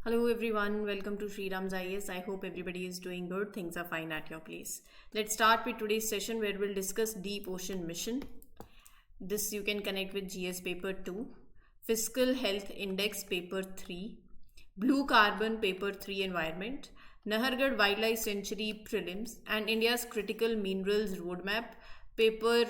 Hello everyone, welcome to Sriram's IAS. I hope everybody is doing good. Things are fine at your place. Let's start with today's session where we'll discuss Deep Ocean Mission. This you can connect with GS paper 2, Fiscal Health Index paper 3, Blue Carbon paper 3 Environment, Nahargarh Wildlife Sanctuary prelims and India's Critical Minerals Roadmap paper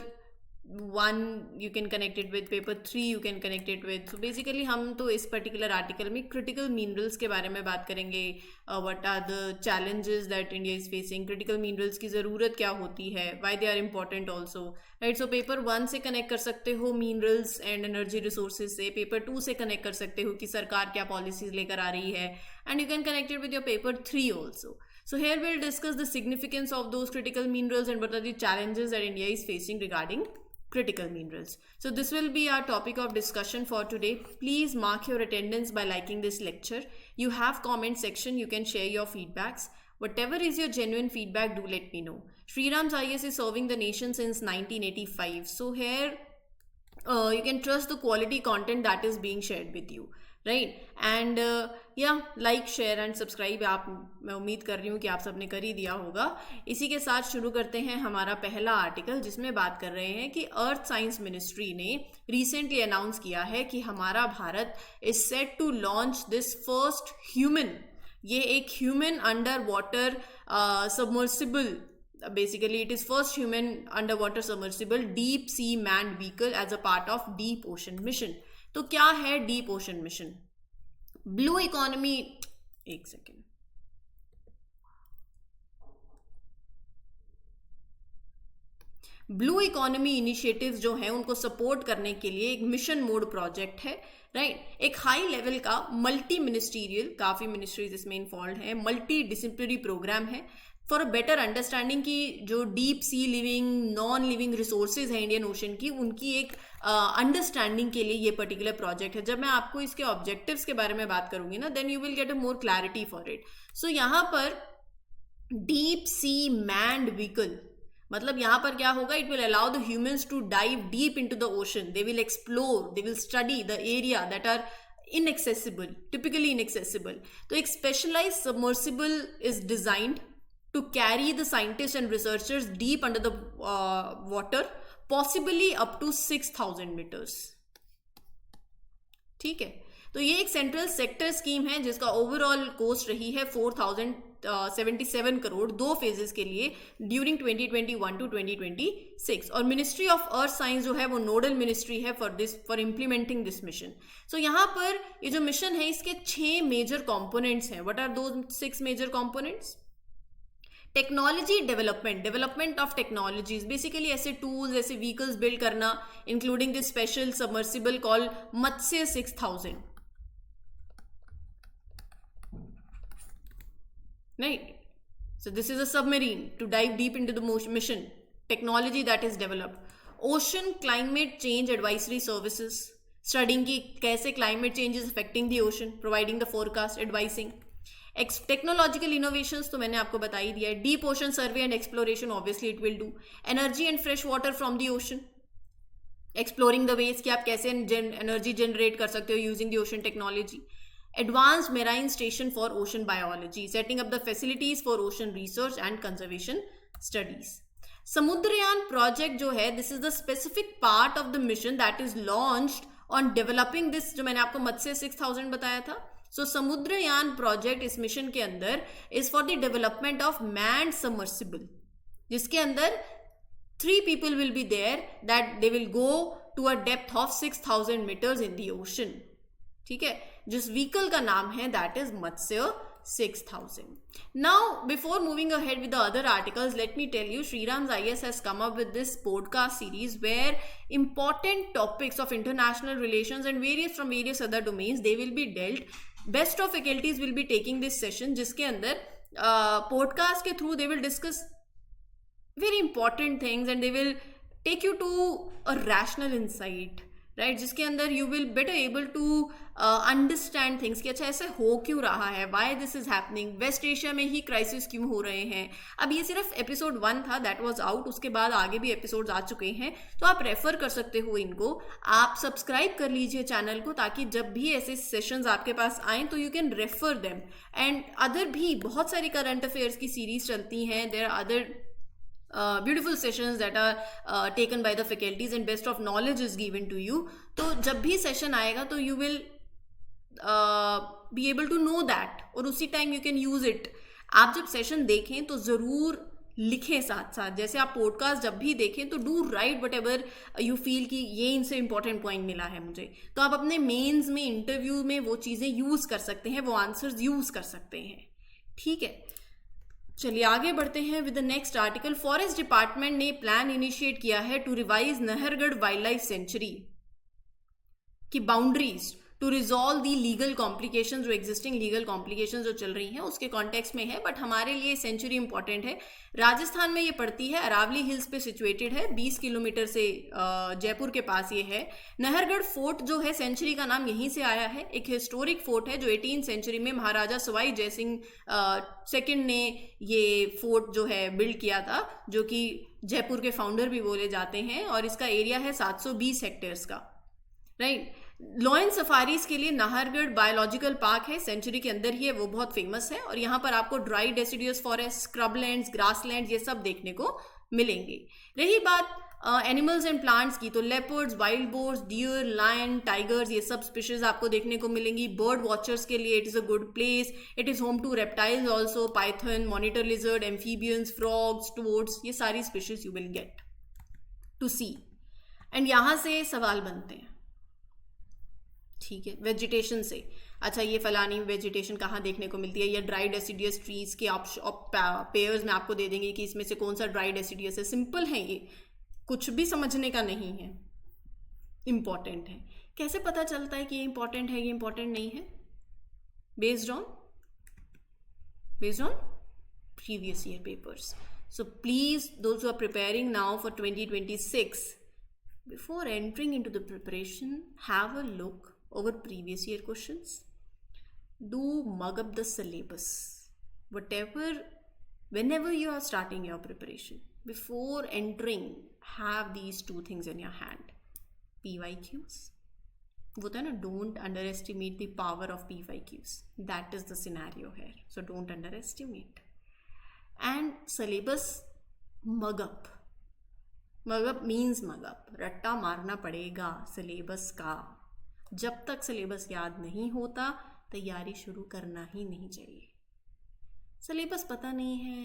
1 you can connect it with, paper 3 you can connect it with. So basically हम तो इस particular article में critical minerals के बारे में बात करेंगे. What are the challenges that India is facing, critical minerals की ज़रूरत क्या होती है, why they are important also, right. So paper 1 से कनेक्ट कर सकते हो मिनरल्स एंड एनर्जी रिसोर्सेज से, पेपर 2 से कनेक्ट कर सकते हो कि सरकार क्या पॉलिसीज लेकर आ रही है, and you can connect it with your paper 3 also. So here we'll discuss the significance of those critical minerals and what are the challenges that India is facing regarding critical minerals. So this will be our topic of discussion for today. Please mark your attendance by liking this lecture. You have comment section, you can share your feedbacks. Whatever is your genuine feedback, do let me know. Sriram's IAS is serving the nation since 1985. So here you can trust the quality content that is being shared with you. Right and या like share and subscribe आप, मैं उम्मीद कर रही हूँ कि आप सबने कर ही दिया होगा. इसी के साथ शुरू करते हैं हमारा पहला आर्टिकल, जिसमें बात कर रहे हैं कि अर्थ साइंस मिनिस्ट्री ने रिसेंटली अनाउंस किया है कि हमारा Bharat is set to launch this first human, ये एक human underwater submersible, basically it is first human underwater submersible deep sea manned vehicle as a part of deep ocean mission. तो क्या है deep ocean mission? Blue economy, एक second, blue economy initiatives जो हैं उनको support करने के लिए एक मिशन मोड प्रोजेक्ट है, राइट. एक हाई लेवल का मल्टी मिनिस्टीरियल, काफी मिनिस्ट्रीज इसमें इन्वॉल्व हैं, मल्टी डिसिप्लिनरी प्रोग्राम है फॉर अ बेटर अंडरस्टैंडिंग की जो deep sea living non living resources हैं इंडियन ओशन की, उनकी एक अंडरस्टैंडिंग के लिए ये पर्टिकुलर प्रोजेक्ट है. जब मैं आपको इसके ऑब्जेक्टिव्स के बारे में बात करूंगी ना, then you will get a more clarity for it. So यहाँ पर डीप सी मैन्ड व्हीकल मतलब यहाँ पर क्या होगा, it will allow the humans to dive deep into the ocean. They will explore, they will study the area that are inaccessible, typically inaccessible. तो एक specialized submersible is designed to carry the scientists and researchers deep under the water, possibly up to 6,000 meters. ठीक है, तो ये एक central sector scheme है जिसका overall cost रही है 4,077 करोड़, 2 फेजेस के लिए ड्यूरिंग 2021 टू 2026. और मिनिस्ट्री ऑफ अर्थ साइंस जो है वो नोडल मिनिस्ट्री है for implementing this mission. So यहाँ पर ये जो मिशन है इसके 6 मेजर कंपोनेंट्स हैं. What are those 6 major components? Technology development, development of technologies, basically ऐसे टूल्स, ऐसे व्हीकल्स बिल्ड करना, including this special submersible call Matsya 6000, right? So this is a submarine to dive deep into the mission. Technology that is developed. Ocean climate change advisory services, studying की कैसे climate change is affecting the ocean, providing the forecast, advising. Technological innovations तो मैंने आपको बता ही दिया है. Deep ocean survey and exploration, obviously it will do. Energy and fresh water from the ocean, exploring the ways कि आप कैसे energy generate कर सकते हो using the ocean technology. Advanced marine station for ocean biology, setting up the facilities for ocean research and conservation studies. Samudrayaan project जो है, this is the specific part of the mission that is launched on developing this, जो मैंने आपको मत्स्य 6000 बताया था. सो Samudrayaan project इस mission के अंदर is for the development of manned submersible, जिसके अंदर 3 people will be there that they will go to a depth of 6,000 meters in the ocean. ठीक है, जिस व्हीकल का नाम है that is Matsya 6000. Now, before moving ahead with the other articles, let me tell you, Sriram's IAS has come up with this podcast series where important topics of international relations and from various other domains, they will be dealt. Best of faculties will be taking this session, जिसके अंदर podcast के through they will discuss very important things and they will take you to a rational insight, right, जिसके अंदर you will better able to understand things कि अच्छा ऐसे हो क्यों रहा है, why this is happening, west Asia में ही क्राइसिस क्यों हो रहे हैं. अब ये सिर्फ एपिसोड 1 था, दैट वाज आउट, उसके बाद आगे भी एपिसोड्स आ चुके हैं, तो आप रेफर कर सकते हो इनको. आप सब्सक्राइब कर लीजिए चैनल को, ताकि जब भी ऐसे सेशंस आपके पास आए तो you can refer them. And other भी बहुत सारी करंट अफेयर्स की सीरीज चलती हैं. There are other beautiful sessions that are taken by the faculties, and best of knowledge is given to you. तो जब भी सेशन आएगा तो you will be able to know that, और उसी time you can use it. आप जब session देखें तो ज़रूर लिखें साथ साथ. जैसे आप पॉडकास्ट जब भी देखें तो do right what ever you feel कि ये इनसे इंपॉर्टेंट पॉइंट मिला है मुझे, तो आप अपने मेंस में, इंटरव्यू में वो चीज़ें यूज़ कर सकते हैं, वो आंसर्स यूज़ कर सकते हैं. ठीक है, चलिए आगे बढ़ते हैं with the next article. Forest department ने प्लान इनिशिएट किया है to revise Nahargarh wild life sanctuary की boundaries to resolve the legal complication. जो एग्जिस्टिंग लीगल कॉम्प्लिकेशन जो चल रही हैं उसके कॉन्टेक्स्ट में है, बट हमारे लिए सेंचुरी इंपॉर्टेंट है. राजस्थान में ये पड़ती है, अरावली हिल्स पे सिचुएटेड है, 20 किलोमीटर से जयपुर के पास ये है. नहरगढ़ फोर्ट जो है, सेंचुरी का नाम यहीं से आया है. एक हिस्टोरिक फोर्ट है जो 18th सेंचुरी में महाराजा सवाई जयसिंह सेकंड ने ये फोर्ट जो है बिल्ड किया था, जो कि जयपुर के फाउंडर भी बोले जाते हैं. और इसका एरिया है 720 हेक्टेयर्स का. राइट, लॉयन सफारीज के लिए नाहरगढ़ बायोलॉजिकल पार्क है, सेंचुरी के अंदर ही है, वो बहुत फेमस है. और यहाँ पर आपको ड्राई डेसिडियस फॉरेस्ट, स्क्रबलैंड्स, ग्रासलैंड्स, ये सब देखने को मिलेंगे. रही बात एनिमल्स एंड प्लांट्स की, तो leopards, wild boars, deer, lion, tigers, ये सब स्पीशीज आपको देखने को मिलेंगी. बर्ड वॉचर्स के लिए it is a good place. It is home to reptiles also, python, monitor lizard, amphibians, frogs, toads, ये सारी species you will get to see. And यहाँ से सवाल बनते हैं. ठीक है, वेजिटेशन से, अच्छा ये फलानी वेजिटेशन कहाँ देखने को मिलती है, या ड्राई डेसिडियस ट्रीज के पेयर्स में आपको दे देंगे कि इसमें से कौन सा ड्राई डेसिडियस है. सिंपल है, ये कुछ भी समझने का नहीं है, इंपॉर्टेंट है. कैसे पता चलता है कि ये इंपॉर्टेंट है, ये इंपॉर्टेंट नहीं है? Based on previous year papers. So please those who are preparing now for 2026, before entering into the preparation, have a look over previous year questions. Do mug up the syllabus. Whenever you are starting your preparation, before entering, have these two things in your hand. PYQs. वो था ना, don't underestimate the power of PYQs. That is the scenario here. So don't underestimate. And syllabus mug up. Mug up means mug up, रट्टा मारना पड़ेगा syllabus का. जब तक syllabus याद नहीं होता तैयारी शुरू करना ही नहीं चाहिए. सिलेबस पता नहीं है,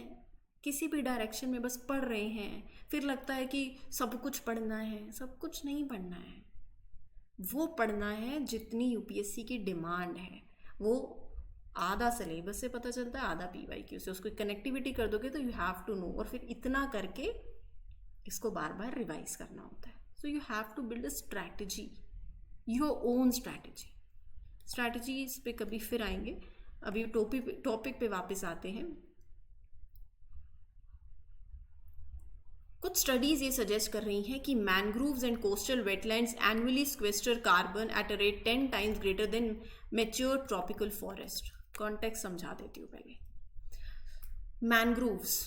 किसी भी डायरेक्शन में बस पढ़ रहे हैं, फिर लगता है कि सब कुछ पढ़ना है. सब कुछ नहीं पढ़ना है, वो पढ़ना है जितनी यूपीएससी की डिमांड है. वो आधा सिलेबस से पता चलता है, आधा पीवाईक्यू से. उसको कनेक्टिविटी कर दोगे तो यू हैव टू नो, और फिर इतना करके इसको बार बार रिवाइज करना होता है. So you have to build a strategy, your own strategy इस पे कभी फिर आएंगे. अभी टॉपिक पे वापस आते हैं. कुछ स्टडीज ये सजेस्ट कर रही हैं कि mangroves and coastal wetlands annually sequester carbon at a rate 10 times greater than mature tropical forest. Context समझा देती हूँ पहले. मैनग्रोव्स,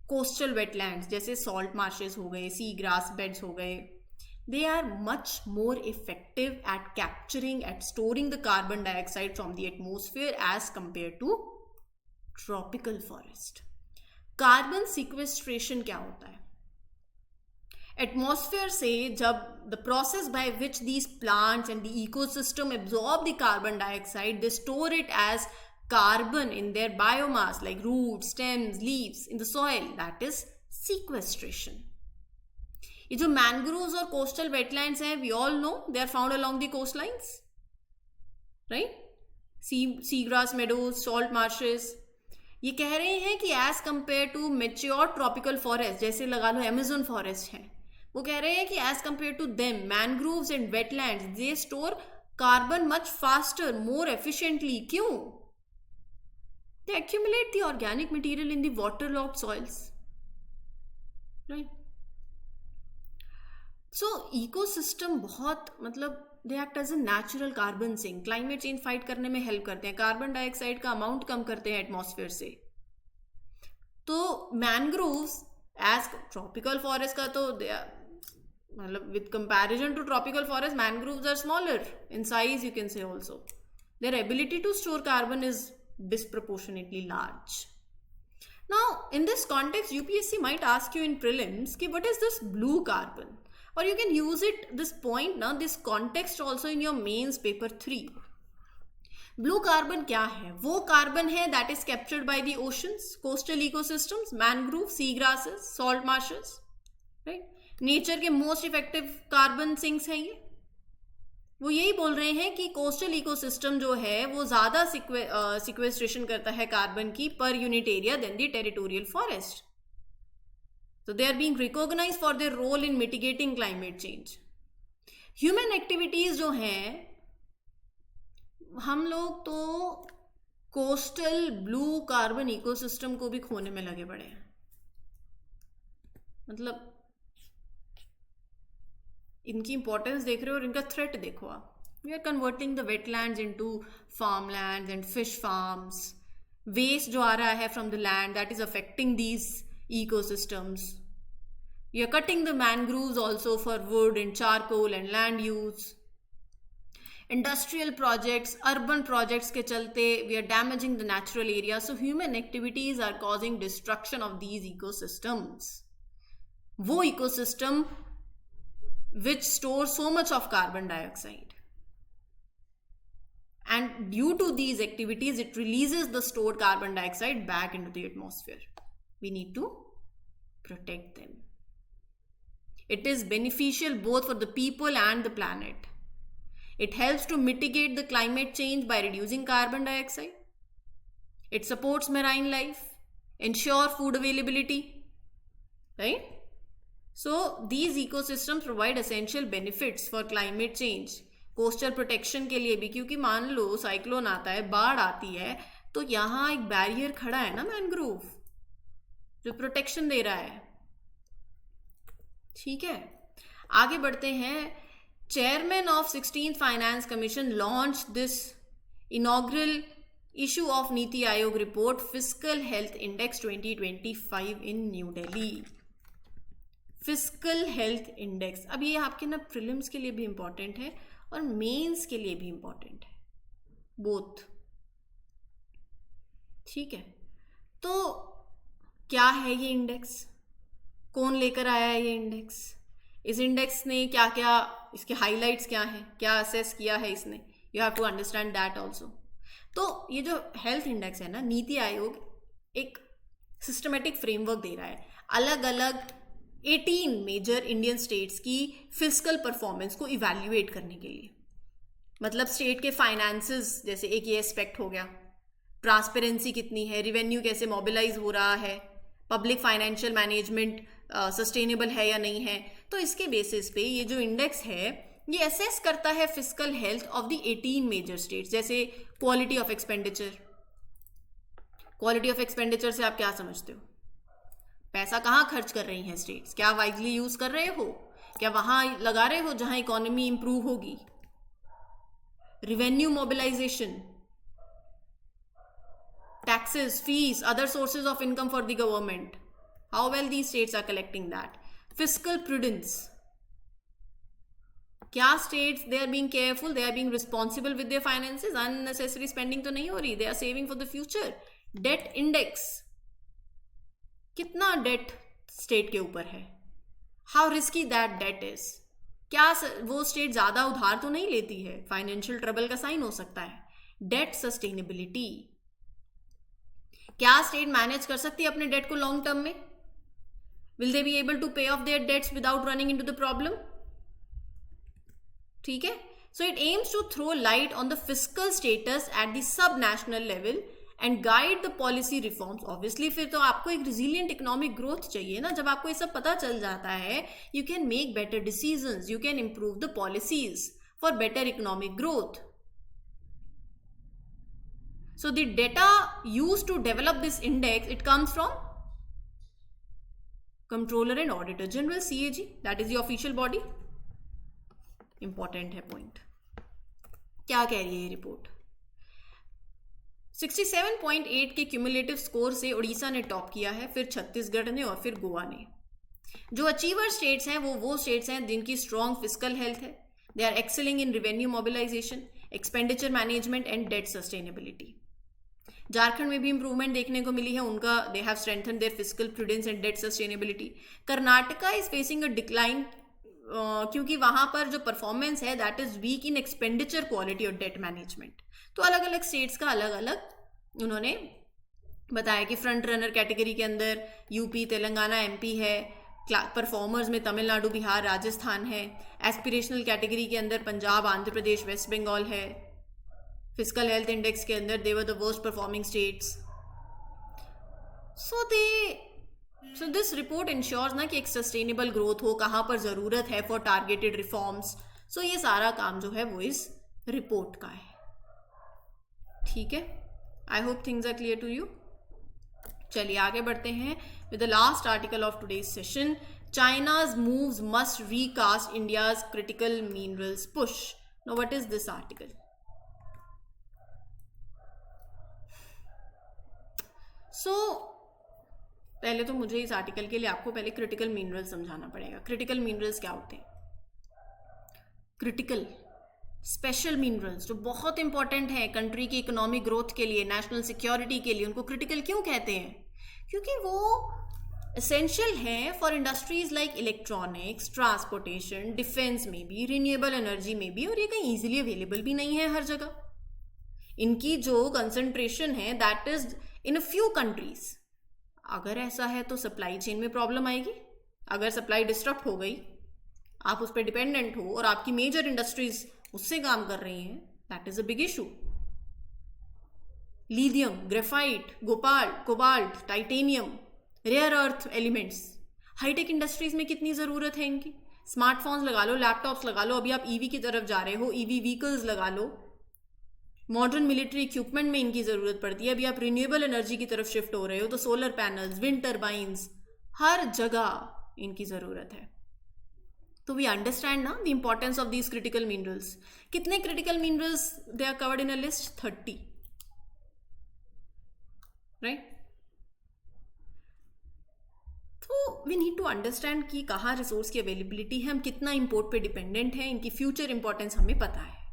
कोस्टल वेटलैंड्स जैसे सॉल्ट मार्शेस हो गए, सी ग्रास बेड्स हो गए, they are much more effective at capturing, at storing the carbon dioxide from the atmosphere as compared to tropical forest. Carbon sequestration क्या होता है? एटमॉस्फेयर से जब the process by which these plants and the ecosystem absorb the carbon dioxide, they store it as carbon in their biomass like roots, stems, leaves in the soil. That is sequestration. ये जो mangroves और coastal wetlands हैं, we all know they are found along the coastlines, right? Seagrass meadows, salt marshes. ये कह रहे हैं कि as compared to mature tropical forest, जैसे लगा लो Amazon forest है, वो कह रहे हैं कि as compared to them, mangroves and wetlands, they store carbon much faster, more efficiently. क्यों? They accumulate the organic material in the waterlogged soils, right? So ecosystem बहुत मतलब they act as a natural carbon sink, climate change fight करने में help करते हैं, carbon dioxide का amount कम करते हैं एटमॉस्फेयर से. तो मैनग्रोव्स एज ट्रॉपिकल फॉरेस्ट का तो मतलब with comparison to tropical forest mangroves are smaller in size, you can say also their ability to store carbon is disproportionately large. Now, in this context, UPSC might ask you in prelims, ki what is this blue carbon? Or you can use it, this point, now, this context also in your mains paper 3. Blue carbon क्या है? वो carbon है that is captured by the oceans, coastal ecosystems, mangroves, seagrasses, salt marshes, right? Nature के most effective carbon sinks है ये. वो यही बोल रहे हैं कि कोस्टल इकोसिस्टम जो है वो ज़्यादा सिक्वेस्ट्रेशन करता है कार्बन की per unit area than the territorial forest. So they are being recognized for their role in mitigating climate change. Human activities जो हैं, हम लोग तो कोस्टल ब्लू कार्बन इकोसिस्टम को भी खोने में लगे पड़े हैं. मतलब इनकी इंपॉर्टेंस देख रहे हो और इनका थ्रेट देखो आप. We are converting the wetlands into farmlands and fish farms. Waste जो आ रहा है from the land that is affecting these ecosystems. You are cutting the mangroves also for wood and charcoal and land use. Industrial projects, urban projects के चलते we are damaging the natural area. So human activities are causing destruction of these ecosystems. वो ecosystem which stores so much of carbon dioxide. And due to these activities, it releases the stored carbon dioxide back into the atmosphere. We need to protect them. It is beneficial both for the people and the planet. It helps to mitigate the climate change by reducing carbon dioxide. It supports marine life, ensure food availability, right? So these ecosystems provide essential benefits for climate change. Coastal protection के लिए भी, क्योंकि मान लो cyclone आता है, बाढ़ आती है, तो यहाँ एक बैरियर खड़ा है ना मैनग्रोव जो प्रोटेक्शन दे रहा है. ठीक है, आगे बढ़ते हैं. Chairman of 16th finance commission launch this inaugural issue of NITI Aayog report fiscal health index 2025 in New Delhi. Fiscal health index, अब ये आपके ना प्रीलिम्स के लिए भी इंपॉर्टेंट है और मेंस के लिए भी इंपॉर्टेंट है, बोथ. ठीक है, तो क्या है ये इंडेक्स, कौन लेकर आया है ये इंडेक्स, इस इंडेक्स ने क्या क्या, इसके हाइलाइट्स क्या हैं, क्या असेस किया है इसने, you have to understand that also. तो ये जो हेल्थ इंडेक्स है ना, नीति आयोग एक सिस्टमेटिक फ्रेमवर्क दे रहा है अलग अलग 18 मेजर इंडियन स्टेट्स की फिस्कल परफॉर्मेंस को इवैल्यूएट करने के लिए. मतलब स्टेट के फाइनेंसेस, जैसे एक ये एस्पेक्ट हो गया, ट्रांसपेरेंसी कितनी है, रिवेन्यू कैसे मोबिलाइज हो रहा है, पब्लिक फाइनेंशियल मैनेजमेंट सस्टेनेबल है या नहीं है. तो इसके बेसिस पे ये जो इंडेक्स है ये असेस करता है fiscal health of the 18 major states. जैसे quality of expenditure. Quality of expenditure से आप क्या समझते हो? पैसा कहाँ खर्च कर रही हैं स्टेट्स, क्या वाइजली यूज कर रहे हो, क्या वहां लगा रहे हो जहां इकोनॉमी इंप्रूव होगी. Revenue mobilisation, taxes, fees, other sources of income for the government, how well these states are collecting that. Fiscal prudence, क्या states they are being careful, they are being responsible with their finances, unnecessary spending तो नहीं हो रही, they are saving for the future. Debt index, कितना debt state के ऊपर है, how risky that debt is, क्या वो state ज़्यादा उधार तो नहीं लेती है, फाइनेंशियल ट्रबल का साइन हो सकता है. Debt sustainability, क्या स्टेट मैनेज कर सकती है अपने डेट को लॉन्ग टर्म में, will they be able to pay off their debts without running into the problem. ठीक है, so it aims to throw light on the fiscal status at the sub national level and guide the policy reforms. Obviously फिर तो आपको एक resilient economic growth चाहिए ना. जब आपको ये सब पता चल जाता है, you can make better decisions, you can improve the policies for better economic growth. So the data used to develop this index, it comes from Comptroller and Auditor General, CAG, that is the official body. Important है point. क्या कह रही है ये report? 67.8 के cumulative score से उड़ीसा ने top किया है, फिर छत्तीसगढ़ ने और फिर गोवा ने। जो अचीवर स्टेट्स हैं वो स्टेट्स हैं जिनकी स्ट्रॉन्ग फिस्कल हेल्थ है। They are excelling in revenue mobilisation, expenditure management and debt sustainability. Jharkhand में भी इंप्रूवमेंट देखने को मिली है, उनका they have strengthen their fiscal prudence and debt sustainability. Karnataka is facing a decline क्योंकि वहां पर जो परफॉर्मेंस है that is weak in expenditure quality और डेट मैनेजमेंट। तो अलग अलग स्टेट्स का अलग अलग उन्होंने बताया कि फ्रंट रनर कैटेगरी के अंदर यूपी, तेलंगाना, एमपी है। परफॉर्मर्स में तमिलनाडु, बिहार, राजस्थान है। एस्पिरेशनल कैटेगरी के अंदर पंजाब, आंध्र प्रदेश, वेस्ट बंगाल है। फिजिकल हेल्थ इंडेक्स के अंदर they were the worst performing states. So this report ensures ना कि एक सस्टेनेबल ग्रोथ हो, कहाँ पर ज़रूरत है फॉर टारगेटेड रिफॉर्म्स। सो ये सारा काम जो है वो इस रिपोर्ट का है। ठीक है, I hope things are clear to you. चलिए आगे बढ़ते हैं with the last article of today's session. China's moves must recast India's critical minerals push. Now what is this article? पहले तो मुझे इस आर्टिकल के लिए आपको पहले क्रिटिकल मिनरल्स समझाना पड़ेगा। क्रिटिकल मिनरल्स क्या होते हैं? क्रिटिकल स्पेशल मिनरल्स जो बहुत इंपॉर्टेंट है कंट्री की इकोनॉमिक ग्रोथ के लिए, नेशनल सिक्योरिटी के लिए, उनको क्रिटिकल क्यों कहते हैं? क्योंकि वो एसेंशियल हैं for industries like electronics, transportation, defence में भी, रिन्यूएबल एनर्जी में भी, और ये कहीं ईजिली अवेलेबल भी नहीं है हर जगह। इनकी जो कंसंट्रेशन है that is in a few countries. अगर ऐसा है तो सप्लाई चेन में प्रॉब्लम आएगी। अगर सप्लाई डिस्टर्ब हो गई, आप उस पर डिपेंडेंट हो और आपकी मेजर इंडस्ट्रीज उससे काम कर रही हैं, that is a big issue. Lithium, graphite, cobalt, titanium, rare earth elements, high tech industries में कितनी ज़रूरत है इनकी। स्मार्टफोन्स लगा लो, लैपटॉप्स लगा लो, अभी आप ईवी की तरफ जा रहे हो, ईवी व्हीकल्स लगा लो, मॉडर्न मिलिट्री इक्विपमेंट में इनकी ज़रूरत पड़ती है। अभी आप रिन्यूएबल एनर्जी की तरफ शिफ्ट हो रहे हो तो सोलर पैनल्स, विंड टर्बाइंस, हर जगह इनकी ज़रूरत है। तो वी अंडरस्टैंड ना the importance of these critical minerals. कितने critical minerals they are covered in a list? 30, right? तो वी नीड टू अंडरस्टैंड कि कहाँ रिसोर्स की अवेलेबिलिटी है, हम कितना इंपोर्ट पे डिपेंडेंट है, इनकी फ्यूचर इंपॉर्टेंस हमें पता है।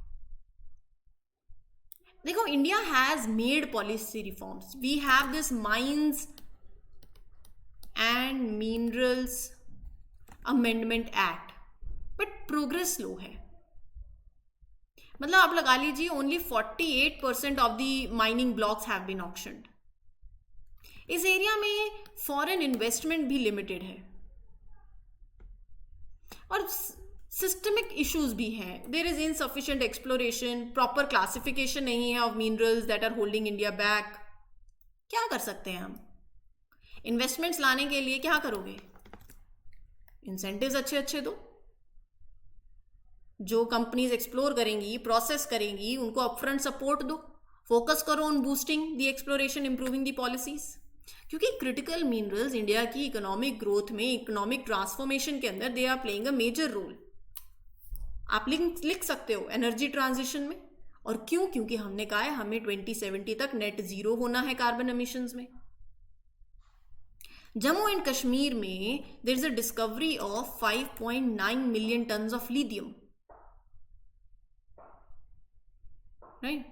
देखो, India has made policy reforms. We have this mines and minerals amendment act, but progress slow है। मतलब आप लगा लीजिए only 48% of the mining blocks have been auctioned. इस एरिया में फॉरेन इन्वेस्टमेंट भी लिमिटेड है और सिस्टमिक इश्यूज भी हैं। There is insufficient exploration, proper classification नहीं है of minerals that are holding India back. क्या कर सकते हैं हम? इन्वेस्टमेंट्स लाने के लिए क्या करोगे? इंसेंटिव्स अच्छे अच्छे दो। जो कंपनीज एक्सप्लोर करेंगी, प्रोसेस करेंगी, उनको अपफ्रंट सपोर्ट दो। फोकस करो on boosting the exploration, improving the policies. क्योंकि क्रिटिकल मिनरल्स इंडिया की इकोनॉमिक ग्रोथ में, इकोनॉमिक ट्रांसफॉर्मेशन के अंदर they are playing a major role. आप लिख सकते हो एनर्जी ट्रांजिशन में। और क्यों? क्योंकि हमने कहा है हमें 2070 तक नेट जीरो होना है कार्बन एमिशंस में। जम्मू एंड कश्मीर में there is a discovery of 5.9 million tons of lithium, right?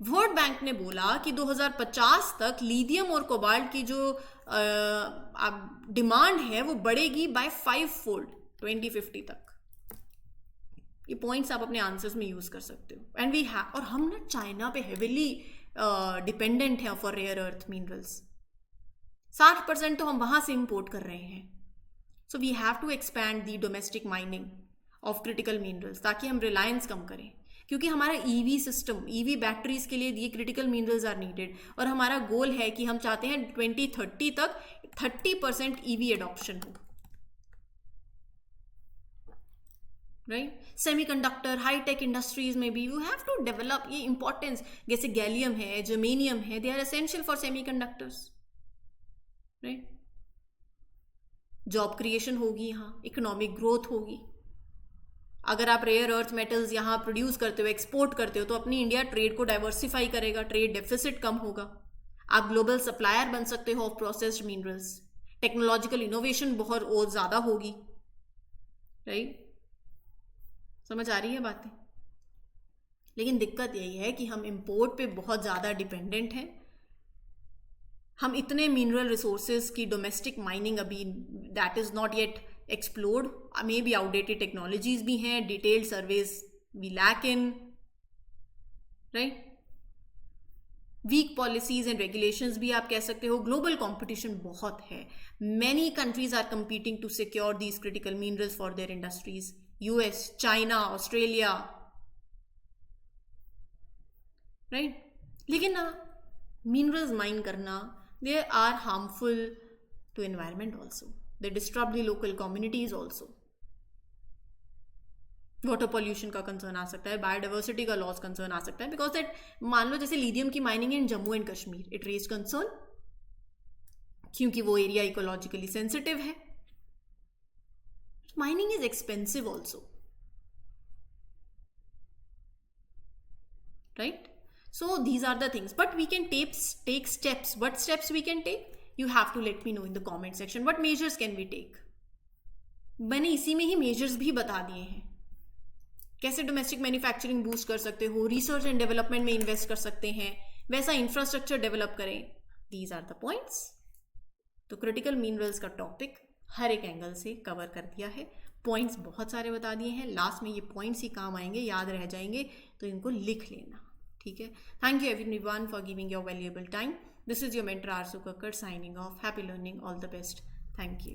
World bank ने बोला कि 2050 तक लिथियम और कोबाल्ट की जो डिमांड है वो बढ़ेगी बाय 5-fold 2050 तक। ये पॉइंट्स आप अपने आंसर्स में यूज कर सकते हो। एंड वी हैव, और हम ना चाइना पे हेविली डिपेंडेंट है फॉर रेयर अर्थ मिनरल्स। 60% तो हम वहां से इंपोर्ट कर रहे हैं। So we have to expand the domestic mining of critical minerals ताकि हम रिलायंस कम करें। क्योंकि हमारा ईवी सिस्टम, ईवी बैटरीज के लिए ये क्रिटिकल मिनरल्स आर नीडेड। और हमारा गोल है कि हम चाहते हैं 2030 तक 30% ईवी एडॉप्शन हो, राइट? सेमीकंडक्टर, हाईटेक इंडस्ट्रीज में भी यू हैव टू डेवलप ये इंपॉर्टेंस। जैसे गैलियम है, जर्मेनियम है, they are essential for semiconductors, right? Job creation होगी, यहाँ इकोनॉमिक ग्रोथ होगी। अगर आप रेयर अर्थ मेटल्स यहाँ प्रोड्यूस करते हो, एक्सपोर्ट करते हो, तो अपनी इंडिया ट्रेड को डाइवर्सिफाई करेगा, ट्रेड डेफिसिट कम होगा, आप ग्लोबल सप्लायर बन सकते हो of processed minerals, technological innovation बहुत और ज़्यादा होगी, राइट? समझ आ रही है बातें? लेकिन दिक्कत यही है कि हम इंपोर्ट पे बहुत ज़्यादा डिपेंडेंट हैं। हम इतने मिनरल रिसोर्सेज की डोमेस्टिक माइनिंग अभी that is not yet explored, may be outdated technologies भी हैं, detailed surveys we lack in, right? Weak policies and regulations भी आप कह सकते हो। ग्लोबल कंपटीशन बहुत है, many countries are competing to secure these critical minerals for their industries, US, China, Australia, right? लेकिन ना मिनरल्स माइन करना, they are harmful to environment also, they disturb the local communities also. Water pollution का concern आ सकता है, biodiversity का loss concern आ सकता है, because that, मान लो जैसे लिथियम की mining in Jammu and Kashmir, it raise concern क्योंकि वो एरिया इकोलॉजिकली सेंसिटिव है। Mining is expensive also, right? So these are the things, but we can take steps. What steps we can take? You have to let me know in the comment section. What measures can we take? मैंने इसी में ही measures भी बता दिए हैं, कैसे domestic manufacturing boost कर सकते हो, रिसर्च एंड डेवलपमेंट में इन्वेस्ट कर सकते हैं, वैसा इंफ्रास्ट्रक्चर डेवलप करें। These are the points. तो क्रिटिकल मिनरल्स का टॉपिक हर एक एंगल से कवर कर दिया है, पॉइंट्स बहुत सारे बता दिए हैं, लास्ट में ये पॉइंट्स ही काम आएंगे, याद रह जाएंगे, तो इनको लिख लेना, ठीक है? Thank you everyone for giving your valuable time. This is your mentor Arsu Kakkar signing off. Happy learning, all the best, thank you.